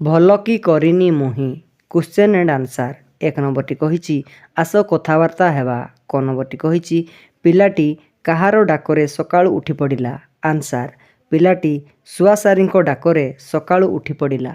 ଭଲ କି କରିନି ମୁହିଁ କ୍ୱେଶ୍ଚନ୍ ଆଣ୍ଡ ଆନ୍ସାର୍। ଏକ ନମ୍ବରଟି କହିଛି ଆସ କଥାବାର୍ତ୍ତା ହେବା। କ ନମ୍ବରଟି କହିଛି ପିଲାଟି କାହାର ଡାକରେ ସକାଳୁ ଉଠି ପଡ଼ିଲା। ଆନ୍ସାର୍ ପିଲାଟି ଶୁଆସାରୀଙ୍କ ଡାକରେ ସକାଳୁ ଉଠି ପଡ଼ିଲା।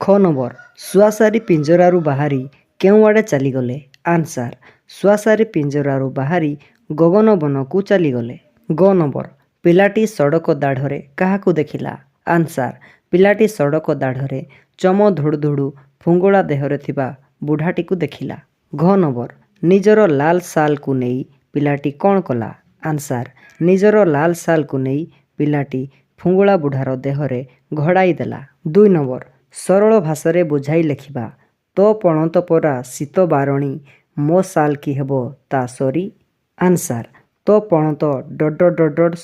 ଖ ନମ୍ବର ଶୁଆସାରୀ ପିଞ୍ଜରାରୁ ବାହାରି କେଉଁଆଡ଼େ ଚାଲିଗଲେ। ଆନ୍ସାର୍ ଶୁଆସାରୀ ପିଞ୍ଜରାରୁ ବାହାରି ଗଗନବନକୁ ଚାଲିଗଲେ। ଗ ନମ୍ବର ପିଲାଟି ସଡ଼କ ଦାଢ଼ରେ କାହାକୁ ଦେଖିଲା। ଆନ୍ସାର୍ ପିଲାଟି ସଡ଼କ ଦାଢ଼ରେ ଚମ ଧୁଡ଼ୁ ଧୁଡ଼ୁ ଫୁଙ୍ଗୁଳା ଦେହରେ ଥିବା ବୁଢ଼ାଟିକୁ ଦେଖିଲା। ଘ ନମ୍ବର ନିଜର ଲାଲ ଶାଲକୁ ନେଇ ପିଲାଟି କ'ଣ କଲା। ଆନ୍ସାର୍ ନିଜର ଲାଲ ଶାଲକୁ ନେଇ ପିଲାଟି ଫୁଙ୍ଗୁଳା ବୁଢ଼ାର ଦେହରେ ଘୋଡ଼ାଇ ଦେଲା। 2 ନମ୍ବର ସରଳ ଭାଷାରେ ବୁଝାଇ ଲେଖିବା। ତୋ ପଣତ ପରା ଶୀତ ବାରଣୀ ମୋ ଶାଲ କି ହେବ ତା ସରି। ଆନ୍ସାର୍ ତୋ ପଣତ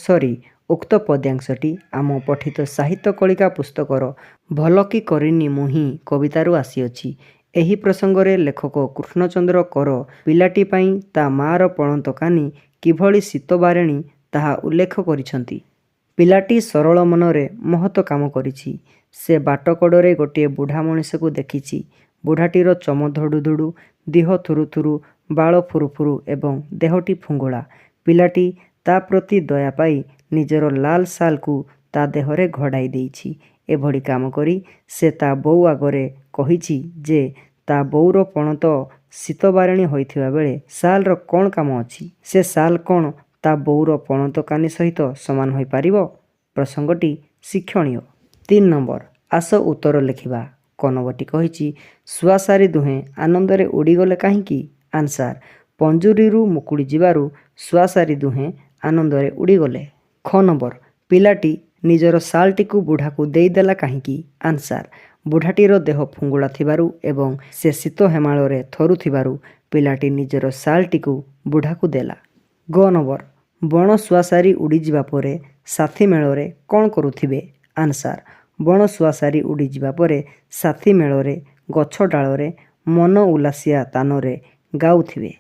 ସରି। ଉକ୍ତ ପଦ୍ୟାଂଶଟି ଆମ ପଠିତ ସାହିତ୍ୟ କଳିକା ପୁସ୍ତକର ଭଲ କି କରିନି ମୁହିଁ କବିତାରୁ ଆସିଅଛି। ଏହି ପ୍ରସଙ୍ଗରେ ଲେଖକ କୃଷ୍ଣଚନ୍ଦ୍ର କର ପିଲାଟି ପାଇଁ ତା ମାଆର ପଣତ କାନି କିଭଳି ଶୀତ ବାରେଣୀ ତାହା ଉଲ୍ଲେଖ କରିଛନ୍ତି। ପିଲାଟି ସରଳ ମନରେ ମହତ କାମ କରିଛି। ସେ ବାଟ କଡ଼ରେ ଗୋଟିଏ ବୁଢ଼ା ମଣିଷକୁ ଦେଖିଛି। ବୁଢ଼ାଟିର ଚମ ଧୁଡ଼ୁ ଧୁଡ଼ୁ, ଦିହ ଥୁରୁ ଥୁରୁ, ବାଳ ଫୁରୁଫୁରୁ ଏବଂ ଦେହଟି ଫୁଙ୍ଗୁଳା। ପିଲାଟି ତା ପ୍ରତି ଦୟା ପାଇ ନିଜର ଲାଲ ଶାଲକୁ ତା ଦେହରେ ଘୋଡ଼ାଇ ଦେଇଛି। ଏଭଳି କାମ କରି ସେ ତା ବୋଉ ଆଗରେ କହିଛି ଯେ ତା ବୋଉର ପଣତ ଶୀତ ବାରେଣୀ ହୋଇଥିବା ବେଳେ ଶାଲର କ'ଣ କାମ ଅଛି? ସେ ଶାଲ କ'ଣ ତା ବୋଉର ପଣତ କାନି ସହିତ ସମାନ ହୋଇପାରିବ? ପ୍ରସଙ୍ଗଟି ଶିକ୍ଷଣୀୟ। 3 ନମ୍ବର ଆସ ଉତ୍ତର ଲେଖିବା। କ ନମ୍ବରଟି କହିଛି ଶୁଆସାରୀ ଦୁହେଁ ଆନନ୍ଦରେ ଉଡ଼ିଗଲେ କାହିଁକି? ଆନ୍ସାର୍ ପଞ୍ଜୁରୀରୁ ମୁକୁଳି ଯିବାରୁ ଶୁଆସାରୀ ଦୁହେଁ ଆନନ୍ଦରେ ଉଡ଼ିଗଲେ। ଖ ନମ୍ବର ପିଲାଟି ନିଜର ଶାଲଟିକୁ ବୁଢ଼ାକୁ ଦେଇଦେଲା କାହିଁକି? ଆନ୍ସାର୍ ବୁଢ଼ାଟିର ଦେହ ଫୁଙ୍ଗୁଳା ଥିବାରୁ ଏବଂ ସେ ଶୀତ ହେମାଳରେ ଥରୁଥିବାରୁ ପିଲାଟି ନିଜର ଶାଲଟିକୁ ବୁଢ଼ାକୁ ଦେଲା। ଗ ନମ୍ବର ବଣ ଶୁଆସାରୀ ଉଡ଼ିଯିବା ପରେ ସାଥୀ ମେଳରେ କ'ଣ କରୁଥିବେ? ଆନ୍ସାର୍ ବଣ ଶୁଆସାରୀ ଉଡ଼ିଯିବା ପରେ ସାଥୀ ମେଳରେ ଗଛ ଡାଳରେ ମନ ଉଲ୍ଲାସିଆ ତାନରେ ଗାଉଥିବେ।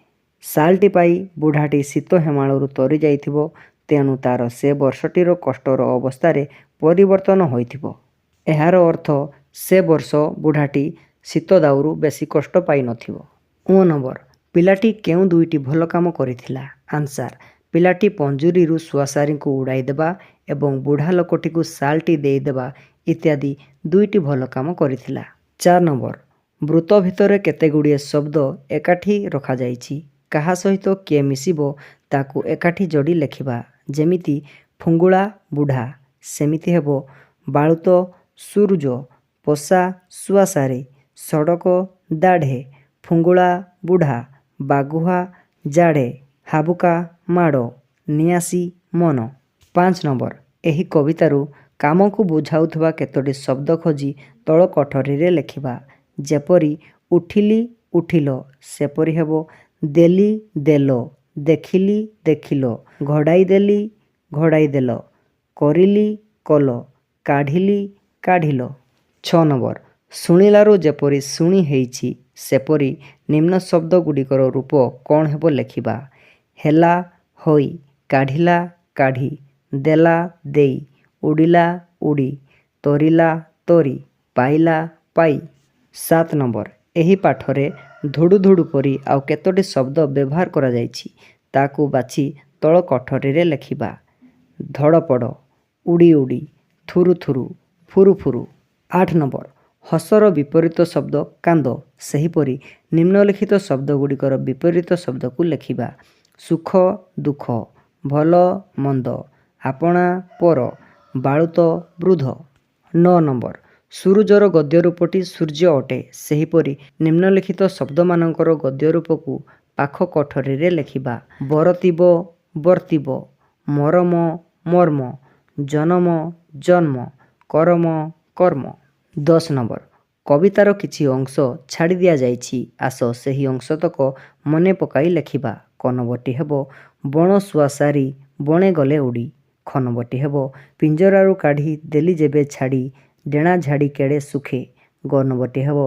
ଶାଲଟି ପାଇ ବୁଢ଼ାଟି ଶୀତ ହେମାଳରୁ ତରି ଯାଇଥିବ, ତେଣୁ ତାର ସେ ବର୍ଷଟିର କଷ୍ଟର ଅବସ୍ଥାରେ ପରିବର୍ତ୍ତନ ହୋଇଥିବ। ଏହାର ଅର୍ଥ ସେ ବର୍ଷ ବୁଢ଼ାଟି ଶୀତ ଦାଉରୁ ବେଶୀ କଷ୍ଟ ପାଇନଥିବ। ଅ ନମ୍ବର ପିଲାଟି କେଉଁ ଦୁଇଟି ଭଲ କାମ କରିଥିଲା? ଆନ୍ସାର୍ ପିଲାଟି ପଞ୍ଜୁରୀରୁ ଶୁଆସାରୀଙ୍କୁ ଉଡ଼ାଇ ଦେବା ଏବଂ ବୁଢ଼ା ଲୋକଟିକୁ ଶାଲଟି ଦେଇଦେବା ଇତ୍ୟାଦି ଦୁଇଟି ଭଲ କାମ କରିଥିଲା। 4 ନମ୍ବର ବୃତ୍ତ ଭିତରେ କେତେଗୁଡ଼ିଏ ଶବ୍ଦ ଏକାଠି ରଖାଯାଇଛି। କାହା ସହିତ କିଏ ମିଶିବ ତାକୁ ଏକାଠି ଯୋଡ଼ି ଲେଖିବା। ଯେମିତି ଫୁଙ୍ଗୁଳା ବୁଢ଼ା, ସେମିତି ହେବ ବାଳୁତ ସୁରୁଜ, ପୋଷା ଶୁଆସାରୀ, ସଡ଼କ ଦାଢ଼େ, ଫୁଙ୍ଗୁଳା ବୁଢ଼ା, ବାଗୁହା ଜାଡ଼େ, ହାବୁକା ମାଡ଼, ନିଆସି ମନ। 5 ନମ୍ବର ଏହି କବିତାରୁ କାମକୁ ବୁଝାଉଥିବା କେତୋଟି ଶବ୍ଦ ଖୋଜି ତଳ କୋଠରୀରେ ଲେଖିବା। ଯେପରି ଉଠିଲି ଉଠିଲ, ସେପରି ହେବ ଦେଲି ଦେଲ, ଦେଖିଲି ଦେଖିଲ, ଘୋଡ଼ାଇ ଦେଲି ଘୋଡ଼ାଇ ଦେଲ, କରିଲି କଲ, କାଢ଼ିଲି କାଢ଼ିଲ। 6 ନମ୍ବର ଶୁଣିଲାରୁ ଯେପରି ଶୁଣି ହେଇଛି ସେପରି ନିମ୍ନ ଶବ୍ଦ ଗୁଡ଼ିକର ରୂପ କ'ଣ ହେବ ଲେଖିବା। ହେଲା ହୋଇ, କାଢ଼ିଲା କାଢ଼ି, ଦେଲା ଦେଇ, ଉଡ଼ିଲା ଉଡ଼ି, ତରିଲା ତରି, ପାଇଲା ପାଇ। 7 ନମ୍ବର ଏହି ପାଠରେ ଧୁଡ଼ୁ ଧୁଡ଼ୁ ପରି ଆଉ କେତୋଟି ଶବ୍ଦ ବ୍ୟବହାର କରାଯାଇଛି ତାକୁ ବାଛି ତଳ କୋଠରୀରେ ଲେଖିବା। ଧଡ଼ପଡ଼, ଉଡ଼ି ଉଡ଼ି, ଥୁରୁ ଥୁରୁ, ଫୁରୁ ଫୁରୁ। 8 ନମ୍ବର ହସର ବିପରୀତ ଶବ୍ଦ କାନ୍ଦ। ସେହିପରି ନିମ୍ନଲିଖିତ ଶବ୍ଦ ଗୁଡ଼ିକର ବିପରୀତ ଶବ୍ଦକୁ ଲେଖିବା। ସୁଖ ଦୁଃଖ, ଭଲ ମନ୍ଦ, ଆପଣା ପର, ବାଳୁତ ବୃଦ୍ଧ। 9 ନମ୍ବର ସୁରୁଜର ଗଦ୍ୟ ରୂପଟି ସୂର୍ଯ୍ୟ ଅଟେ। ସେହିପରି ନିମ୍ନଲିଖିତ ଶବ୍ଦମାନଙ୍କର ଗଦ୍ୟ ରୂପକୁ ପାଖ କୋଠରୀରେ ଲେଖିବା। ବରତିବ ବର୍ତ୍ତିବ, ମରମ ମର୍ମ, ଜନମ ଜନ୍ମ, କରମ କର୍ମ। 10 ନମ୍ବର କବିତାର କିଛି ଅଂଶ ଛାଡ଼ି ଦିଆଯାଇଛି। ଆସ ସେହି ଅଂଶତକ ମନେ ପକାଇ ଲେଖିବା। କ ନମ୍ବରଟି ହେବ ବଣ ଶୁଆସାରୀ ବଣେ ଗଲେ ଉଡ଼ି। ଖ ନମ୍ବରଟି ହେବ ପିଞ୍ଜରାରୁ କାଢ଼ି ଦେଲି ଯେବେ ଛାଡ଼ି, ଡେଣା ଝାଡ଼ି କେଡ଼େ ସୁଖେ। ଗ ନମ୍ବରଟି ହେବ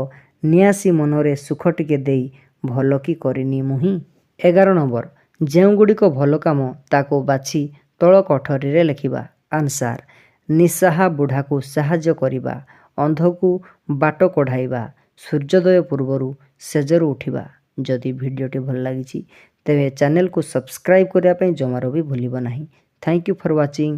ନିଆସି ମନରେ ସୁଖ ଟିକେ ଦେଇ, ଭଲ କି କରିନି ମୁହିଁ। 11 ନମ୍ବର ଯେଉଁଗୁଡ଼ିକ ଭଲ କାମ ତାକୁ ବାଛି ତଳ କୋଠରୀରେ ଲେଖିବା। ଆନ୍ସାର୍ ନିଃସାହା ବୁଢ଼ାକୁ ସାହାଯ୍ୟ କରିବା, ଅନ୍ଧକୁ ବାଟ କଢ଼ାଇବା, ସୂର୍ଯ୍ୟୋଦୟ ପୂର୍ବରୁ ସେଜରୁ ଉଠିବା। ଯଦି ଭିଡ଼ିଓଟି ଭଲ ଲାଗିଛି ତେବେ ଚ୍ୟାନେଲକୁ ସବସ୍କ୍ରାଇବ୍ କରିବା ପାଇଁ ଜମାରୁ ବି ଭୁଲିବ ନାହିଁ। Thank you for watching.